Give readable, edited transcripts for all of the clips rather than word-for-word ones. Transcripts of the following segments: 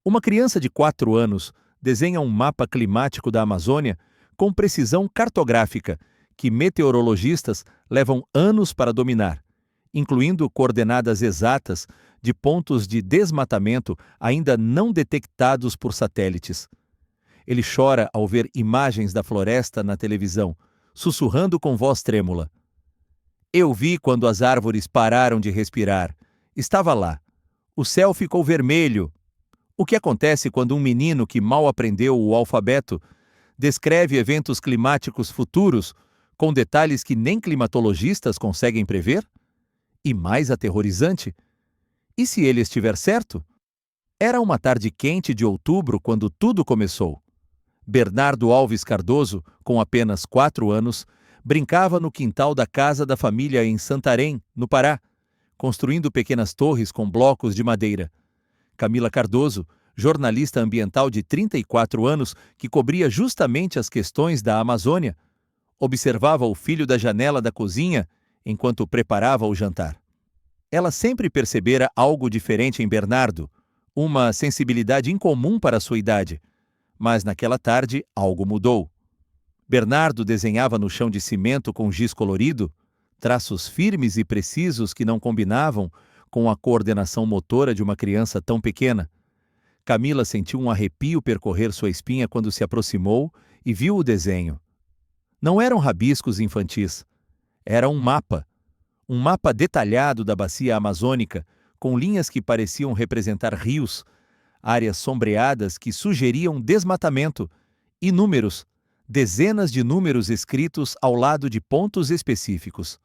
Uma criança de 4 anos desenha um mapa climático da Amazônia com precisão cartográfica, que meteorologistas levam anos para dominar, incluindo coordenadas exatas de pontos de desmatamento ainda não detectados por satélites. Ele chora ao ver imagens da floresta na televisão, sussurrando com voz trêmula. Eu vi quando as árvores pararam de respirar. Estava lá. O céu ficou vermelho. O que acontece quando um menino que mal aprendeu o alfabeto descreve eventos climáticos futuros com detalhes que nem climatologistas conseguem prever? E mais aterrorizante, e se ele estiver certo? Era uma tarde quente de outubro quando tudo começou. Bernardo Alves Cardoso, com apenas 4 anos, brincava no quintal da casa da família em Santarém, no Pará, construindo pequenas torres com blocos de madeira. Camila Cardoso, jornalista ambiental de 34 anos que cobria justamente as questões da Amazônia, observava o filho da janela da cozinha enquanto preparava o jantar. Ela sempre percebera algo diferente em Bernardo, uma sensibilidade incomum para sua idade. Mas naquela tarde algo mudou. Bernardo desenhava no chão de cimento com giz colorido, traços firmes e precisos que não combinavam com a coordenação motora de uma criança tão pequena. Camila sentiu um arrepio percorrer sua espinha quando se aproximou e viu o desenho. Não eram rabiscos infantis. Era um mapa detalhado da bacia amazônica, com linhas que pareciam representar rios, áreas sombreadas que sugeriam desmatamento, e números, dezenas de números escritos ao lado de pontos específicos.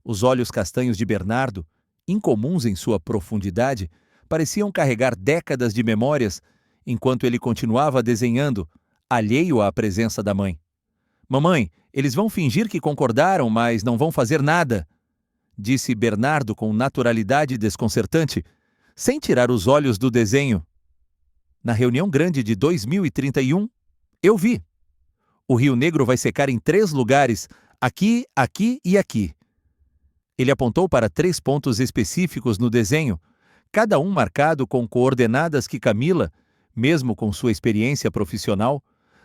Os olhos castanhos de Bernardo, incomuns em sua profundidade, pareciam carregar décadas de memórias, enquanto ele continuava desenhando, alheio à presença da mãe. Mamãe, eles vão fingir que concordaram, mas não vão fazer nada, disse Bernardo com naturalidade desconcertante, sem tirar os olhos do desenho. Na reunião grande de 2031, eu vi. O Rio Negro vai secar em 3 lugares, aqui, aqui e aqui. Ele apontou para 3 pontos específicos no desenho, cada um marcado com coordenadas que Camila, mesmo com sua experiência profissional,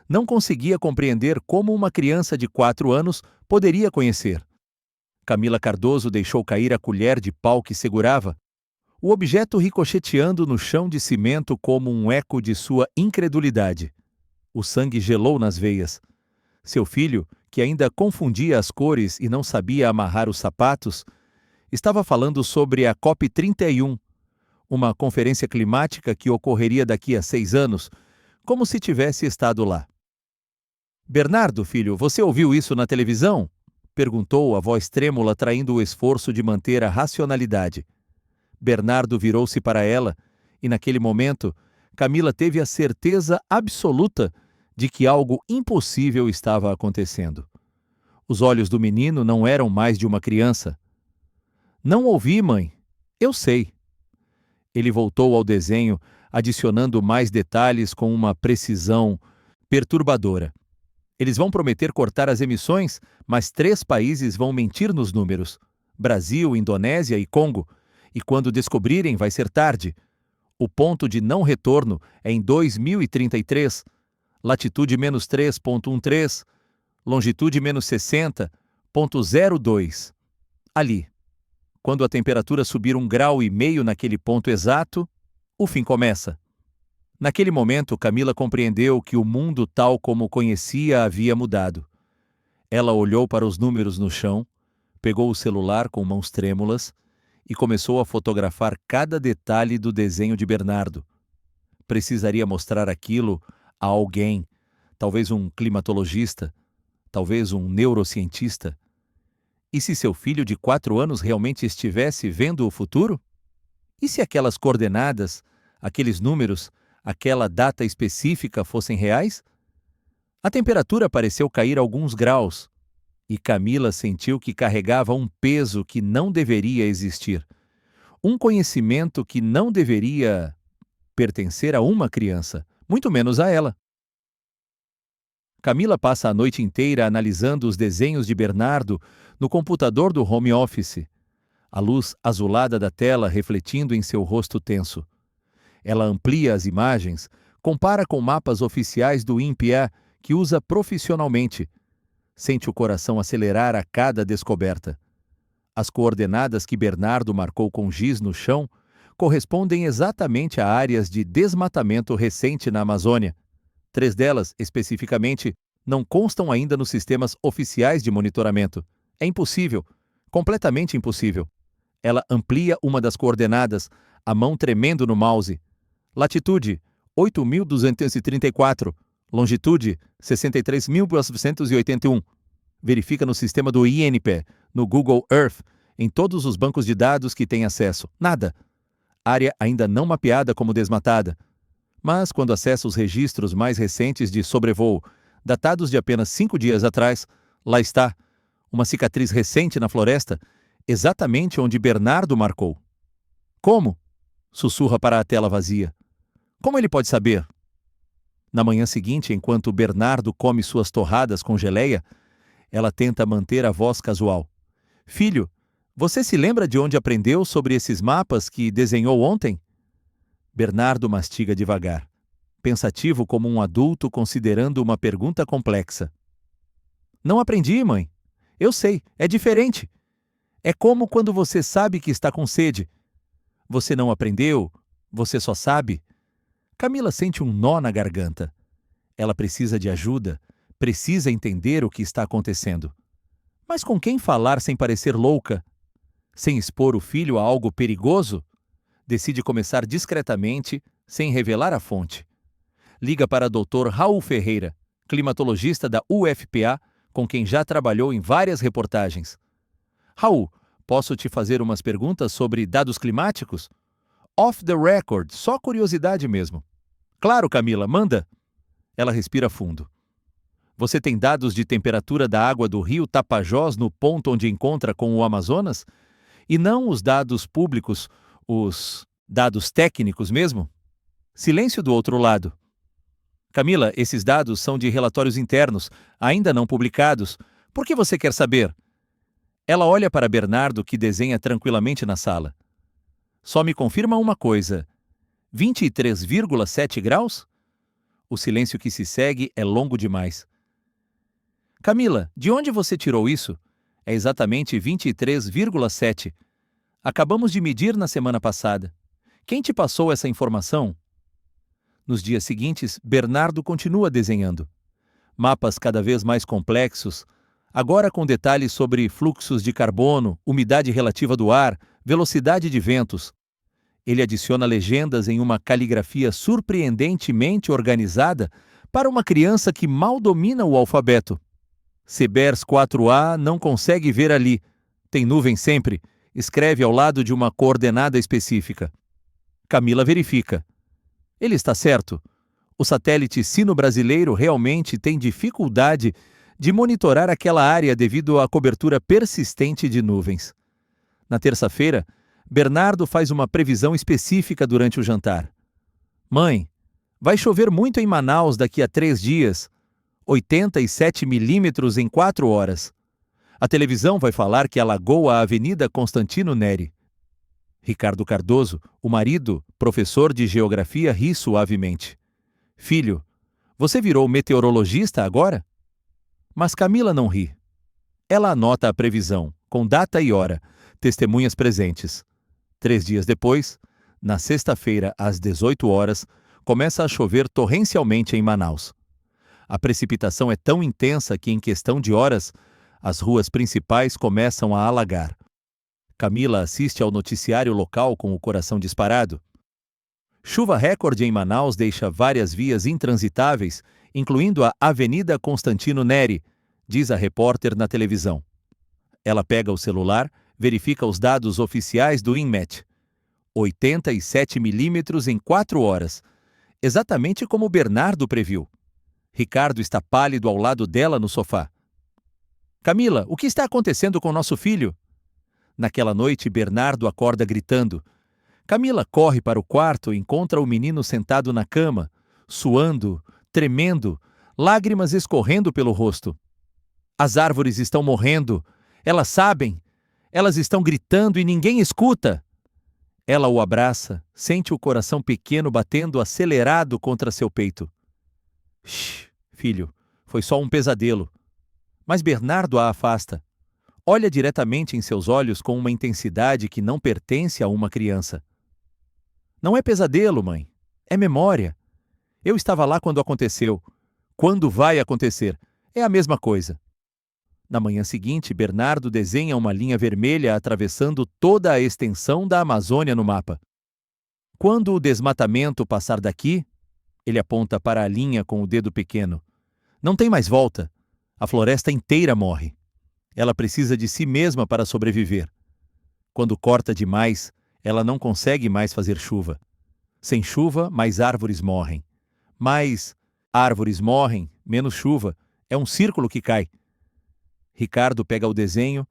não conseguia compreender como uma criança de 4 anos poderia conhecer. Camila Cardoso deixou cair a colher de pau que segurava, o objeto ricocheteando no chão de cimento como um eco de sua incredulidade. O sangue gelou nas veias. Seu filho, que ainda confundia as cores e não sabia amarrar os sapatos, estava falando sobre a COP31, uma conferência climática que ocorreria daqui a 6 anos, como se tivesse estado lá. Bernardo, filho, você ouviu isso na televisão? Perguntou a voz trêmula, traindo o esforço de manter a racionalidade. Bernardo virou-se para ela e, naquele momento, Camila teve a certeza absoluta de que algo impossível estava acontecendo. Os olhos do menino não eram mais de uma criança. Não ouvi, mãe. Eu sei. Ele voltou ao desenho, adicionando mais detalhes com uma precisão perturbadora. Eles vão prometer cortar as emissões, mas 3 países vão mentir nos números: Brasil, Indonésia e Congo. E quando descobrirem, vai ser tarde. O ponto de não retorno é em 2033, latitude menos 3,13, longitude menos 60,02. Ali. Quando a temperatura subir 1,5 graus naquele ponto exato, o fim começa. Naquele momento, Camila compreendeu que o mundo tal como o conhecia havia mudado. Ela olhou para os números no chão, pegou o celular com mãos trêmulas e começou a fotografar cada detalhe do desenho de Bernardo. Precisaria mostrar aquilo a alguém, talvez um climatologista, talvez um neurocientista. E se seu filho de 4 anos realmente estivesse vendo o futuro? E se aquelas coordenadas, aqueles números, aquela data específica fossem reais? A temperatura pareceu cair alguns graus, e Camila sentiu que carregava um peso que não deveria existir, um conhecimento que não deveria pertencer a uma criança, muito menos a ela. Camila passa a noite inteira analisando os desenhos de Bernardo no computador do home office, a luz azulada da tela refletindo em seu rosto tenso. Ela amplia as imagens, compara com mapas oficiais do INPE que usa profissionalmente. Sente o coração acelerar a cada descoberta. As coordenadas que Bernardo marcou com giz no chão correspondem exatamente a áreas de desmatamento recente na Amazônia. 3 delas, especificamente, não constam ainda nos sistemas oficiais de monitoramento. É impossível, completamente impossível. Ela amplia uma das coordenadas, a mão tremendo no mouse. Latitude, 8.234. Longitude, 63.981. Verifica no sistema do INPE, no Google Earth, em todos os bancos de dados que tem acesso. Nada. Área ainda não mapeada como desmatada. Mas, quando acessa os registros mais recentes de sobrevoo, datados de apenas 5 dias atrás, lá está, uma cicatriz recente na floresta, exatamente onde Bernardo marcou. Como? Sussurra para a tela vazia. Como ele pode saber? Na manhã seguinte, enquanto Bernardo come suas torradas com geleia, ela tenta manter a voz casual. Filho, você se lembra de onde aprendeu sobre esses mapas que desenhou ontem? Bernardo mastiga devagar, pensativo como um adulto considerando uma pergunta complexa. Não aprendi, mãe. Eu sei, é diferente. É como quando você sabe que está com sede. Você não aprendeu, você só sabe. Camila sente um nó na garganta. Ela precisa de ajuda, precisa entender o que está acontecendo. Mas com quem falar sem parecer louca? Sem expor o filho a algo perigoso? Decide começar discretamente, sem revelar a fonte. Liga para Dr. Raul Ferreira, climatologista da UFPA, com quem já trabalhou em várias reportagens. Raul, posso te fazer umas perguntas sobre dados climáticos? Off the record, só curiosidade mesmo. Claro, Camila, manda. Ela respira fundo. Você tem dados de temperatura da água do rio Tapajós no ponto onde encontra com o Amazonas? E não os dados públicos, os dados técnicos mesmo? Silêncio do outro lado. Camila, esses dados são de relatórios internos, ainda não publicados. Por que você quer saber? Ela olha para Bernardo, que desenha tranquilamente na sala. Só me confirma uma coisa. 23,7 graus? O silêncio que se segue é longo demais. Camila, de onde você tirou isso? É exatamente 23,7. Acabamos de medir na semana passada. Quem te passou essa informação? Nos dias seguintes, Bernardo continua desenhando. Mapas cada vez mais complexos, agora com detalhes sobre fluxos de carbono, umidade relativa do ar, velocidade de ventos. Ele adiciona legendas em uma caligrafia surpreendentemente organizada para uma criança que mal domina o alfabeto. Cebers 4A não consegue ver ali. Tem nuvem sempre. Escreve ao lado de uma coordenada específica. Camila verifica. Ele está certo. O satélite sino-brasileiro realmente tem dificuldade de monitorar aquela área devido à cobertura persistente de nuvens. Na terça-feira, Bernardo faz uma previsão específica durante o jantar. Mãe, vai chover muito em Manaus daqui a 3 dias. 87 milímetros em 4 horas. A televisão vai falar que alagou a Avenida Constantino Neri. Ricardo Cardoso, o marido, professor de geografia, ri suavemente. Filho, você virou meteorologista agora? Mas Camila não ri. Ela anota a previsão, com data e hora, testemunhas presentes. 3 dias depois, na sexta-feira, às 18 horas, começa a chover torrencialmente em Manaus. A precipitação é tão intensa que, em questão de horas, as ruas principais começam a alagar. Camila assiste ao noticiário local com o coração disparado. Chuva recorde em Manaus deixa várias vias intransitáveis, incluindo a Avenida Constantino Neri, diz a repórter na televisão. Ela pega o celular, verifica os dados oficiais do INMET. 87 milímetros em 4 horas, exatamente como Bernardo previu. Ricardo está pálido ao lado dela no sofá. Camila, o que está acontecendo com nosso filho? Naquela noite, Bernardo acorda gritando. Camila corre para o quarto e encontra o menino sentado na cama, suando, tremendo, lágrimas escorrendo pelo rosto. As árvores estão morrendo. Elas sabem. Elas estão gritando e ninguém escuta. Ela o abraça, sente o coração pequeno batendo acelerado contra seu peito. Shh, filho, foi só um pesadelo. Mas Bernardo a afasta. Olha diretamente em seus olhos com uma intensidade que não pertence a uma criança. Não é pesadelo, mãe. É memória. Eu estava lá quando aconteceu. Quando vai acontecer? É a mesma coisa. Na manhã seguinte, Bernardo desenha uma linha vermelha atravessando toda a extensão da Amazônia no mapa. Quando o desmatamento passar daqui, ele aponta para a linha com o dedo pequeno. Não tem mais volta. A floresta inteira morre. Ela precisa de si mesma para sobreviver. Quando corta demais, ela não consegue mais fazer chuva. Sem chuva, mais árvores morrem. Mais árvores morrem, menos chuva. É um círculo que cai. Ricardo pega o desenho,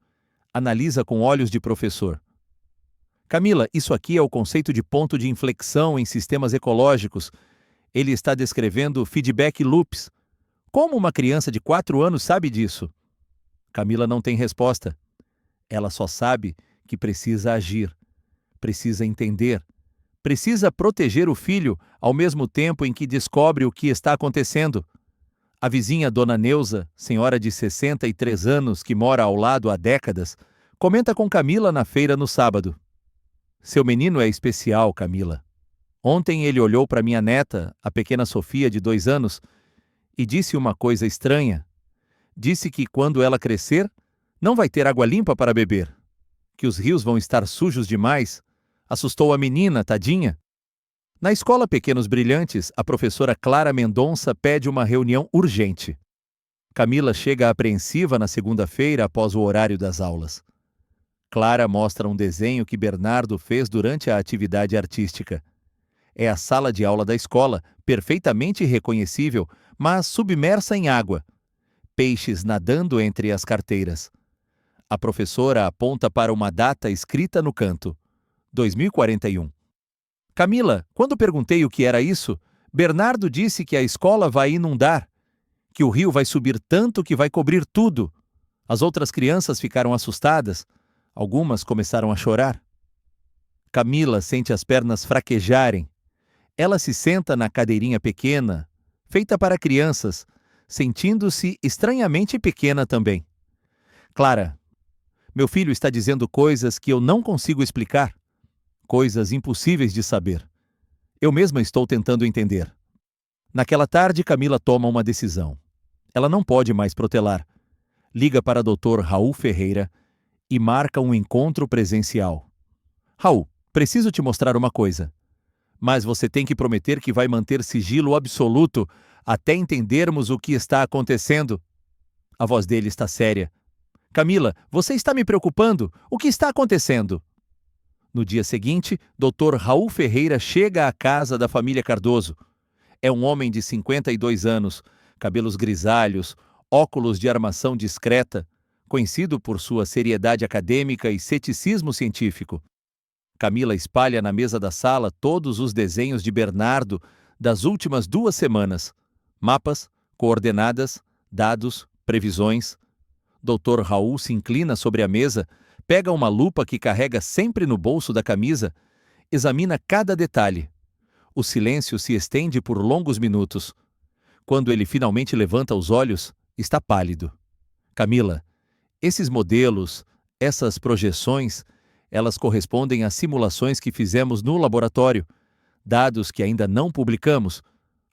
analisa com olhos de professor. Camila, isso aqui é o conceito de ponto de inflexão em sistemas ecológicos. Ele está descrevendo feedback loops. Como uma criança de 4 anos sabe disso? Camila não tem resposta. Ela só sabe que precisa agir, precisa entender, precisa proteger o filho ao mesmo tempo em que descobre o que está acontecendo. A vizinha Dona Neuza, senhora de 63 anos que mora ao lado há décadas, comenta com Camila na feira no sábado. Seu menino é especial, Camila. Ontem ele olhou para minha neta, a pequena Sofia de 2 anos, e disse uma coisa estranha. Disse que quando ela crescer, não vai ter água limpa para beber, que os rios vão estar sujos demais. Assustou a menina, tadinha. Na escola Pequenos Brilhantes, a professora Clara Mendonça pede uma reunião urgente. Camila chega apreensiva na segunda-feira após o horário das aulas. Clara mostra um desenho que Bernardo fez durante a atividade artística. É a sala de aula da escola, perfeitamente reconhecível, mas submersa em água. Peixes nadando entre as carteiras. A professora aponta para uma data escrita no canto: 2041. Camila, quando perguntei o que era isso, Bernardo disse que a escola vai inundar, que o rio vai subir tanto que vai cobrir tudo. As outras crianças ficaram assustadas. Algumas começaram a chorar. Camila sente as pernas fraquejarem. Ela se senta na cadeirinha pequena, feita para crianças, sentindo-se estranhamente pequena também. Clara, meu filho está dizendo coisas que eu não consigo explicar. Coisas impossíveis de saber. Eu mesma estou tentando entender. Naquela tarde, Camila toma uma decisão. Ela não pode mais protelar. Liga para Dr. Raul Ferreira e marca um encontro presencial. Raul, preciso te mostrar uma coisa. Mas você tem que prometer que vai manter sigilo absoluto até entendermos o que está acontecendo. A voz dele está séria. Camila, você está me preocupando. O que está acontecendo? No dia seguinte, Dr. Raul Ferreira chega à casa da família Cardoso. É um homem de 52 anos, cabelos grisalhos, óculos de armação discreta, conhecido por sua seriedade acadêmica e ceticismo científico. Camila espalha na mesa da sala todos os desenhos de Bernardo das últimas 2 semanas. Mapas, coordenadas, dados, previsões. Dr. Raul se inclina sobre a mesa, pega uma lupa que carrega sempre no bolso da camisa, examina cada detalhe. O silêncio se estende por longos minutos. Quando ele finalmente levanta os olhos, está pálido. Camila, esses modelos, essas projeções, elas correspondem a simulações que fizemos no laboratório, dados que ainda não publicamos,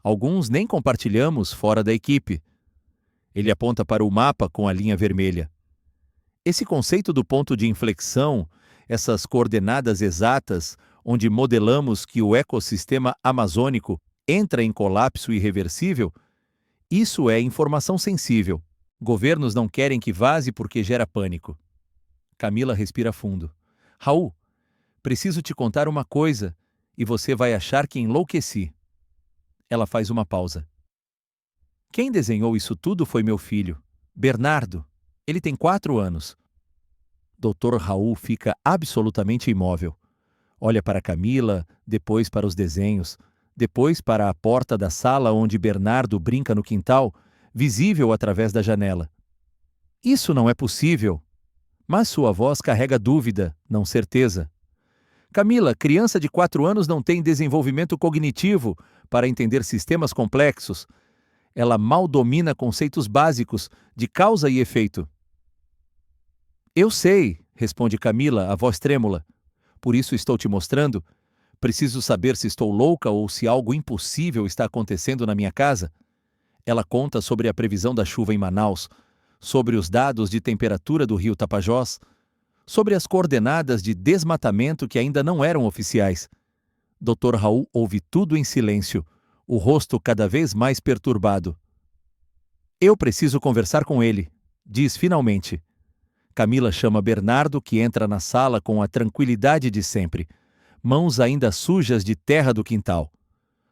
alguns nem compartilhamos fora da equipe. Ele aponta para o mapa com a linha vermelha. Esse conceito do ponto de inflexão, essas coordenadas exatas, onde modelamos que o ecossistema amazônico entra em colapso irreversível, isso é informação sensível. Governos não querem que vaze porque gera pânico. Camila respira fundo. Raul, preciso te contar uma coisa e você vai achar que enlouqueci. Ela faz uma pausa. Quem desenhou isso tudo foi meu filho, Bernardo. Ele tem 4 anos. Dr. Raul fica absolutamente imóvel. Olha para Camila, depois para os desenhos, depois para a porta da sala onde Bernardo brinca no quintal, visível através da janela. Isso não é possível. Mas sua voz carrega dúvida, não certeza. Camila, criança de 4 anos não tem desenvolvimento cognitivo para entender sistemas complexos. Ela mal domina conceitos básicos de causa e efeito. Eu sei, responde Camila, a voz trêmula. Por isso estou te mostrando. Preciso saber se estou louca ou se algo impossível está acontecendo na minha casa. Ela conta sobre a previsão da chuva em Manaus, sobre os dados de temperatura do rio Tapajós, sobre as coordenadas de desmatamento que ainda não eram oficiais. Dr. Raul ouve tudo em silêncio, o rosto cada vez mais perturbado. Eu preciso conversar com ele, diz finalmente. Camila chama Bernardo, que entra na sala com a tranquilidade de sempre, mãos ainda sujas de terra do quintal.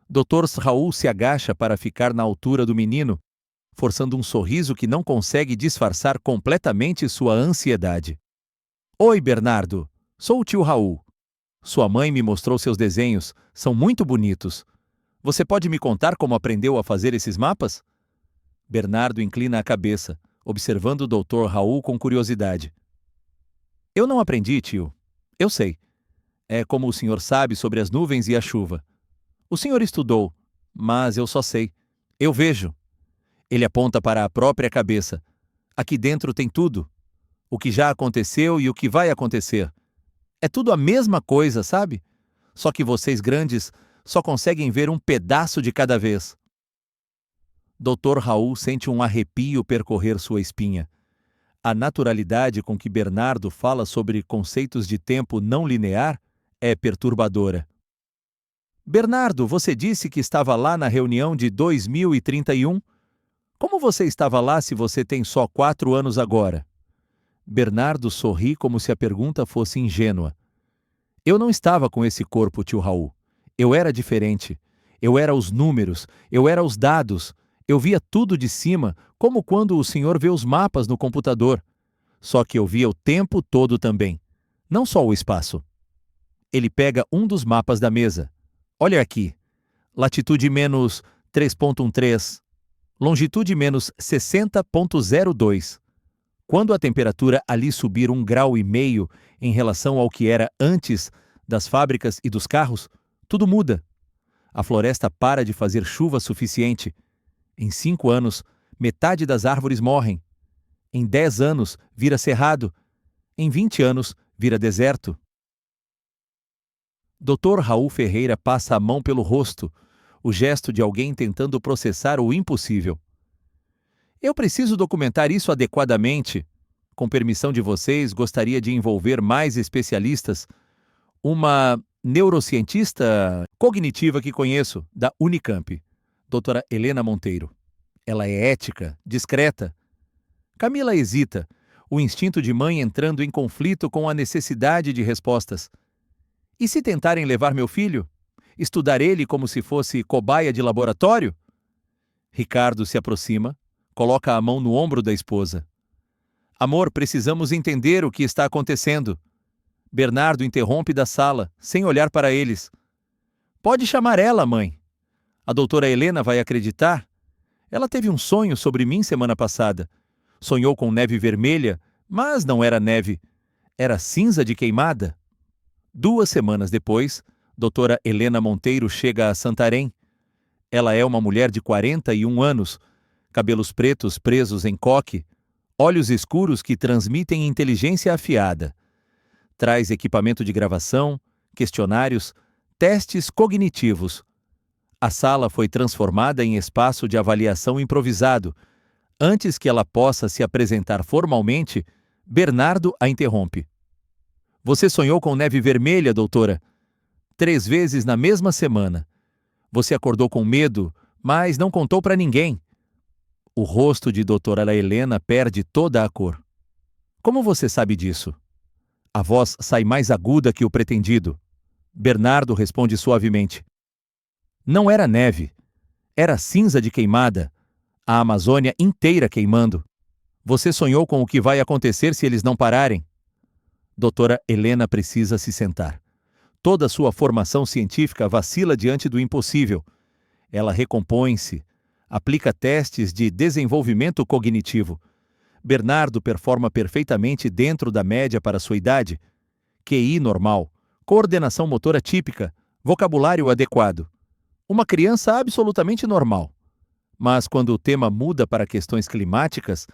Dr. Raul se agacha para ficar na altura do menino, forçando um sorriso que não consegue disfarçar completamente sua ansiedade. Oi, Bernardo. Sou o tio Raul. Sua mãe me mostrou seus desenhos. São muito bonitos. Você pode me contar como aprendeu a fazer esses mapas? Bernardo inclina a cabeça, observando o Dr. Raul com curiosidade. Eu não aprendi, tio. Eu sei. É como o senhor sabe sobre as nuvens e a chuva. O senhor estudou, mas eu só sei. Eu vejo. Ele aponta para a própria cabeça. Aqui dentro tem tudo. O que já aconteceu e o que vai acontecer. É tudo a mesma coisa, sabe? Só que vocês grandes só conseguem ver um pedaço de cada vez. Dr. Raul sente um arrepio percorrer sua espinha. A naturalidade com que Bernardo fala sobre conceitos de tempo não linear é perturbadora. Bernardo, você disse que estava lá na reunião de 2031? Como você estava lá se você tem só 4 anos agora? Bernardo sorri como se a pergunta fosse ingênua. Eu não estava com esse corpo, tio Raul. Eu era diferente. Eu era os números, eu era os dados. Eu via tudo de cima, como quando o senhor vê os mapas no computador. Só que eu via o tempo todo também, não só o espaço. Ele pega um dos mapas da mesa. Olha aqui. Latitude menos 3,13. Longitude menos 60,02. Quando a temperatura ali subir 1,5 graus em relação ao que era antes das fábricas e dos carros, tudo muda. A floresta para de fazer chuva suficiente. Em 5 anos, metade das árvores morrem. Em 10 anos, vira cerrado. Em 20 anos, vira deserto. Dr. Raul Ferreira passa a mão pelo rosto, o gesto de alguém tentando processar o impossível. Eu preciso documentar isso adequadamente. Com permissão de vocês, gostaria de envolver mais especialistas. Uma neurocientista cognitiva que conheço, da Unicamp, doutora Helena Monteiro. Ela é ética, discreta. Camila hesita, o instinto de mãe entrando em conflito com a necessidade de respostas. E se tentarem levar meu filho? Estudar ele como se fosse cobaia de laboratório? Ricardo se aproxima, coloca a mão no ombro da esposa. Amor, precisamos entender o que está acontecendo. Bernardo interrompe da sala, sem olhar para eles. Pode chamar ela, mãe. A doutora Helena vai acreditar? Ela teve um sonho sobre mim semana passada. Sonhou com neve vermelha, mas não era neve. Era cinza de queimada. 2 semanas depois, doutora Helena Monteiro chega a Santarém. Ela é uma mulher de 41 anos, cabelos pretos presos em coque, olhos escuros que transmitem inteligência afiada. Traz equipamento de gravação, questionários, testes cognitivos. A sala foi transformada em espaço de avaliação improvisado. Antes que ela possa se apresentar formalmente, Bernardo a interrompe. Você sonhou com neve vermelha, doutora? 3 vezes na mesma semana. Você acordou com medo, mas não contou para ninguém. O rosto de doutora Helena perde toda a cor. Como você sabe disso? A voz sai mais aguda que o pretendido. Bernardo responde suavemente. Não era neve. Era cinza de queimada. A Amazônia inteira queimando. Você sonhou com o que vai acontecer se eles não pararem? Doutora Helena precisa se sentar. Toda sua formação científica vacila diante do impossível. Ela recompõe-se, aplica testes de desenvolvimento cognitivo. Bernardo performa perfeitamente dentro da média para sua idade. QI normal, coordenação motora típica, vocabulário adequado. Uma criança absolutamente normal. Mas quando o tema muda para questões climáticas,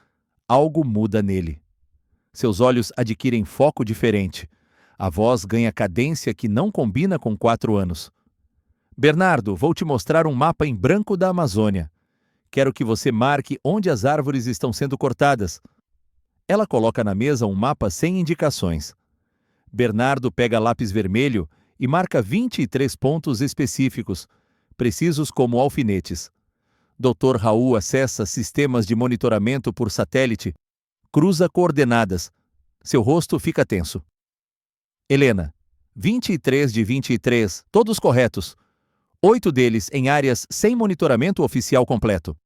algo muda nele. Seus olhos adquirem foco diferente. A voz ganha cadência que não combina com 4 anos. Bernardo, vou te mostrar um mapa em branco da Amazônia. Quero que você marque onde as árvores estão sendo cortadas. Ela coloca na mesa um mapa sem indicações. Bernardo pega lápis vermelho e marca 23 pontos específicos, precisos como alfinetes. Dr. Raul acessa sistemas de monitoramento por satélite, cruza coordenadas. Seu rosto fica tenso. Helena, 23 de 23, todos corretos. 8 deles em áreas sem monitoramento oficial completo.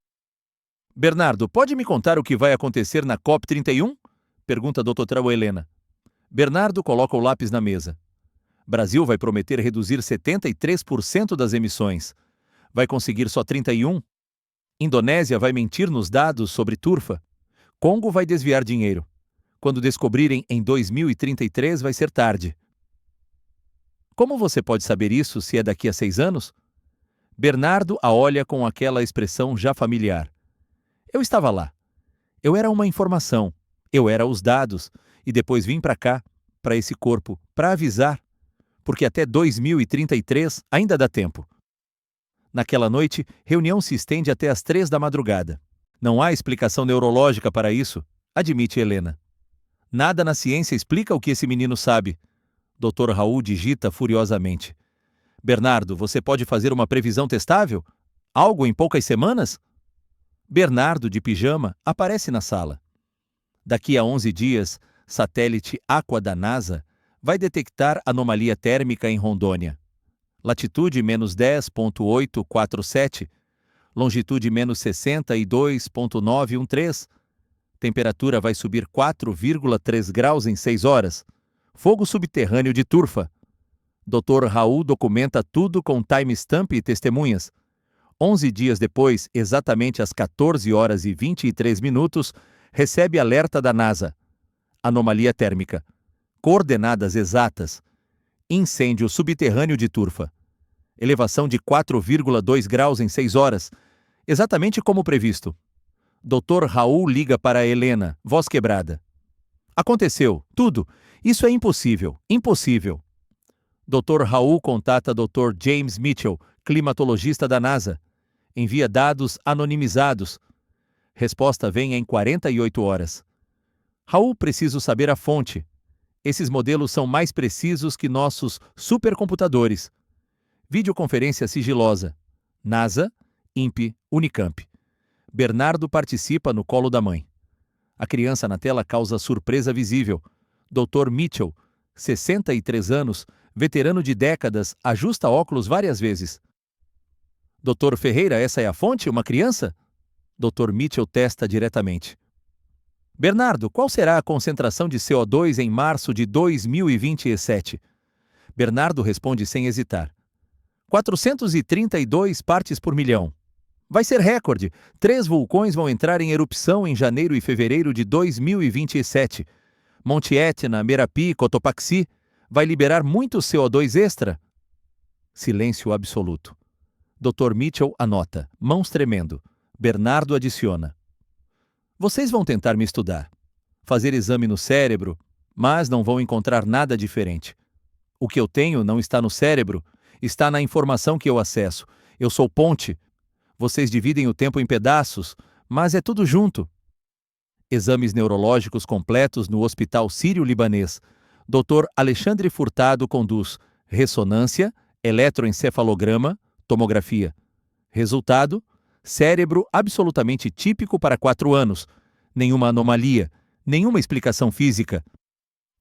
Bernardo, pode me contar o que vai acontecer na COP31? Pergunta Dr. Helena. Bernardo coloca o lápis na mesa. Brasil vai prometer reduzir 73% das emissões. Vai conseguir só 31%? Indonésia vai mentir nos dados sobre turfa. Congo vai desviar dinheiro. Quando descobrirem em 2033 vai ser tarde. Como você pode saber isso se é daqui a 6 anos? Bernardo a olha com aquela expressão já familiar. Eu estava lá. Eu era uma informação. Eu era os dados. E depois vim para cá, para esse corpo, para avisar. Porque até 2033 ainda dá tempo. Naquela noite, reunião se estende até às 3 da madrugada. Não há explicação neurológica para isso, admite Helena. Nada na ciência explica o que esse menino sabe. Dr. Raul digita furiosamente. Bernardo, você pode fazer uma previsão testável? Algo em poucas semanas? Bernardo, de pijama, aparece na sala. Daqui a 11 dias, satélite Aqua da NASA vai detectar anomalia térmica em Rondônia. Latitude menos 10,847, longitude menos 62,913, temperatura vai subir 4,3 graus em 6 horas, fogo subterrâneo de turfa. Dr. Raul documenta tudo com timestamp e testemunhas. 11 dias depois, exatamente às 14 horas e 23 minutos, recebe alerta da NASA. Anomalia térmica. Coordenadas exatas. Incêndio subterrâneo de turfa. Elevação de 4,2 graus em 6 horas, exatamente como previsto. Dr. Raul liga para Helena, voz quebrada. Aconteceu, tudo. Isso é impossível, impossível. Dr. Raul contata Dr. James Mitchell, climatologista da NASA. Envia dados anonimizados. Resposta vem em 48 horas. Raul, preciso saber a fonte. Esses modelos são mais precisos que nossos supercomputadores. Videoconferência sigilosa. NASA, INPE, Unicamp. Bernardo participa no colo da mãe. A criança na tela causa surpresa visível. Dr. Mitchell, 63 anos, veterano de décadas, ajusta óculos várias vezes. Dr. Ferreira, essa é a fonte? Uma criança? Dr. Mitchell testa diretamente. Bernardo, qual será a concentração de CO2 em março de 2027? Bernardo responde sem hesitar. 432 partes por milhão. Vai ser recorde. 3 vulcões vão entrar em erupção em janeiro e fevereiro de 2027. Monte Etna, Merapi, Cotopaxi vai liberar muito CO2 extra. Silêncio absoluto. Dr. Mitchell anota, mãos tremendo. Bernardo adiciona. Vocês vão tentar me estudar, fazer exame no cérebro, mas não vão encontrar nada diferente. O que eu tenho não está no cérebro, está na informação que eu acesso. Eu sou ponte. Vocês dividem o tempo em pedaços, mas é tudo junto. Exames neurológicos completos no Hospital Sírio-Libanês. Dr. Alexandre Furtado conduz ressonância, eletroencefalograma, tomografia. Resultado: cérebro absolutamente típico para 4 anos. Nenhuma anomalia, nenhuma explicação física.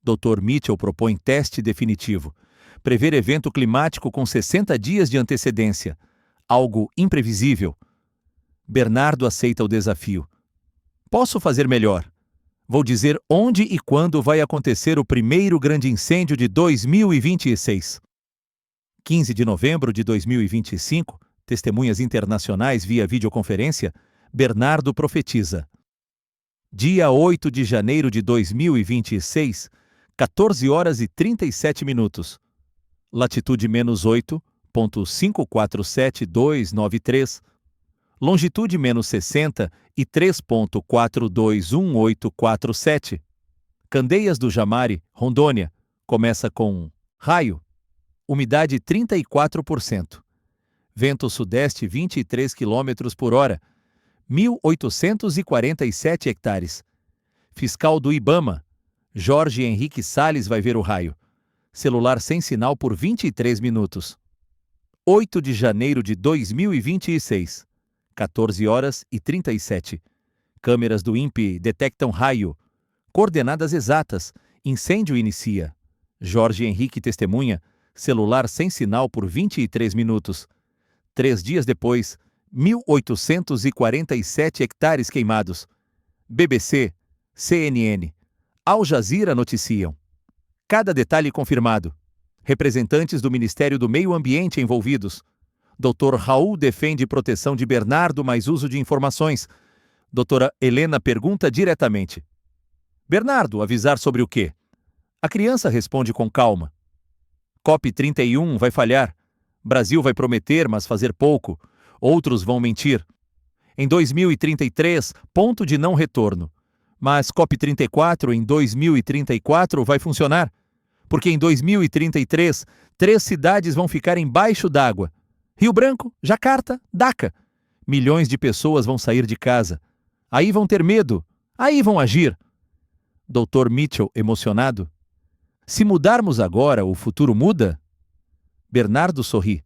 Dr. Mitchell propõe teste definitivo. Prever evento climático com 60 dias de antecedência. Algo imprevisível. Bernardo aceita o desafio. Posso fazer melhor. Vou dizer onde e quando vai acontecer o primeiro grande incêndio de 2026. 15 de novembro de 2025, testemunhas internacionais via videoconferência, Bernardo profetiza. Dia 8 de janeiro de 2026, 14 horas e 37 minutos. latitude menos 8,547293, longitude menos 60 e 3,421847. Candeias do Jamari, Rondônia, começa com raio, umidade 34%, vento sudeste 23 km por hora, 1.847 hectares. Fiscal do IBAMA, Jorge Henrique Salles vai ver o raio. Celular sem sinal por 23 minutos. 8 de janeiro de 2026, 14 horas e 37. Câmeras do INPE detectam raio. Coordenadas exatas. Incêndio inicia. Jorge Henrique testemunha. Celular sem sinal por 23 minutos. 3 dias depois, 1.847 hectares queimados. BBC, CNN, Al Jazeera noticiam. Cada detalhe confirmado. Representantes do Ministério do Meio Ambiente envolvidos. Dr. Raul defende proteção de Bernardo mais uso de informações. Doutora Helena pergunta diretamente. Bernardo, avisar sobre o quê? A criança responde com calma. COP31 vai falhar. Brasil vai prometer, mas fazer pouco. Outros vão mentir. Em 2033, ponto de não retorno. Mas COP34 em 2034 vai funcionar. Porque em 2033, 3 cidades vão ficar embaixo d'água. Rio Branco, Jacarta, Daca. Milhões de pessoas vão sair de casa. Aí vão ter medo. Aí vão agir. Dr. Mitchell, emocionado. Se mudarmos agora, o futuro muda? Bernardo sorri.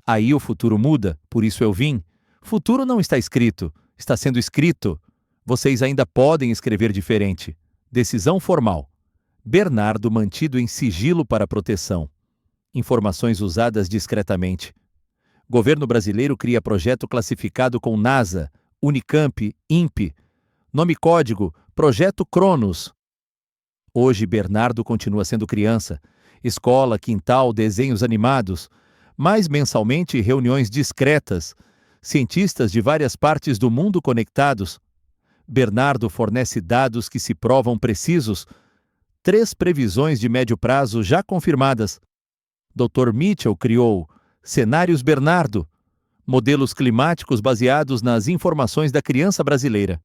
Aí o futuro muda, por isso eu vim. Futuro não está escrito, está sendo escrito. Vocês ainda podem escrever diferente. Decisão formal. Bernardo mantido em sigilo para proteção. Informações usadas discretamente. Governo brasileiro cria projeto classificado com NASA, Unicamp, INPE. Nome código, Projeto Cronos. Hoje Bernardo continua sendo criança. Escola, quintal, desenhos animados. Mais mensalmente reuniões discretas. Cientistas de várias partes do mundo conectados. Bernardo fornece dados que se provam precisos. 3 previsões de médio prazo já confirmadas. Dr. Mitchell criou Cenários Bernardo, modelos climáticos baseados nas informações da criança brasileira.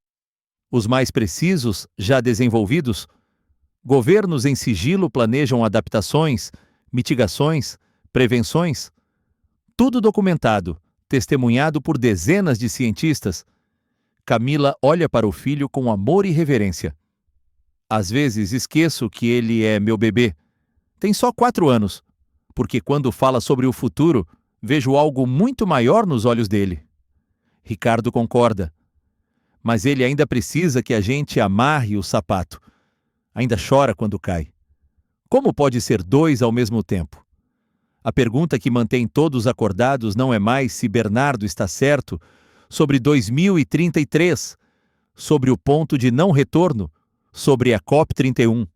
Os mais precisos, já desenvolvidos. Governos em sigilo planejam adaptações, mitigações, prevenções. Tudo documentado, testemunhado por dezenas de cientistas. Camila olha para o filho com amor e reverência. Às vezes esqueço que ele é meu bebê. Tem só 4 anos, porque quando fala sobre o futuro, vejo algo muito maior nos olhos dele. Ricardo concorda. Mas ele ainda precisa que a gente amarre o sapato. Ainda chora quando cai. Como pode ser 2 ao mesmo tempo? A pergunta que mantém todos acordados não é mais se Bernardo está certo sobre 2033, sobre o ponto de não retorno, sobre a COP31.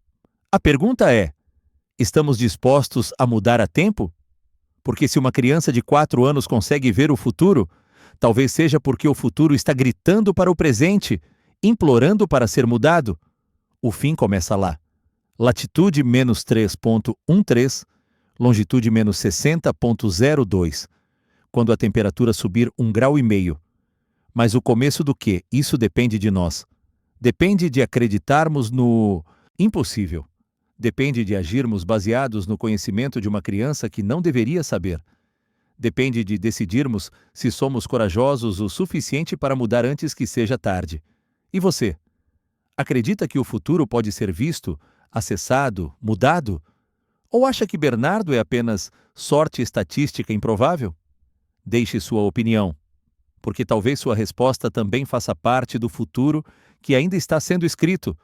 A pergunta é: estamos dispostos a mudar a tempo? Porque se uma criança de 4 anos consegue ver o futuro, talvez seja porque o futuro está gritando para o presente, implorando para ser mudado. O fim começa lá. Latitude menos 3,13, longitude menos 60,02. Quando a temperatura subir 1,5 graus. Mas o começo do quê? Isso depende de nós. Depende de acreditarmos no impossível. Depende de agirmos baseados no conhecimento de uma criança que não deveria saber. Depende de decidirmos se somos corajosos o suficiente para mudar antes que seja tarde. E você? Acredita que o futuro pode ser visto, acessado, mudado? Ou acha que Bernardo é apenas sorte estatística improvável? Deixe sua opinião, porque talvez sua resposta também faça parte do futuro que ainda está sendo escrito.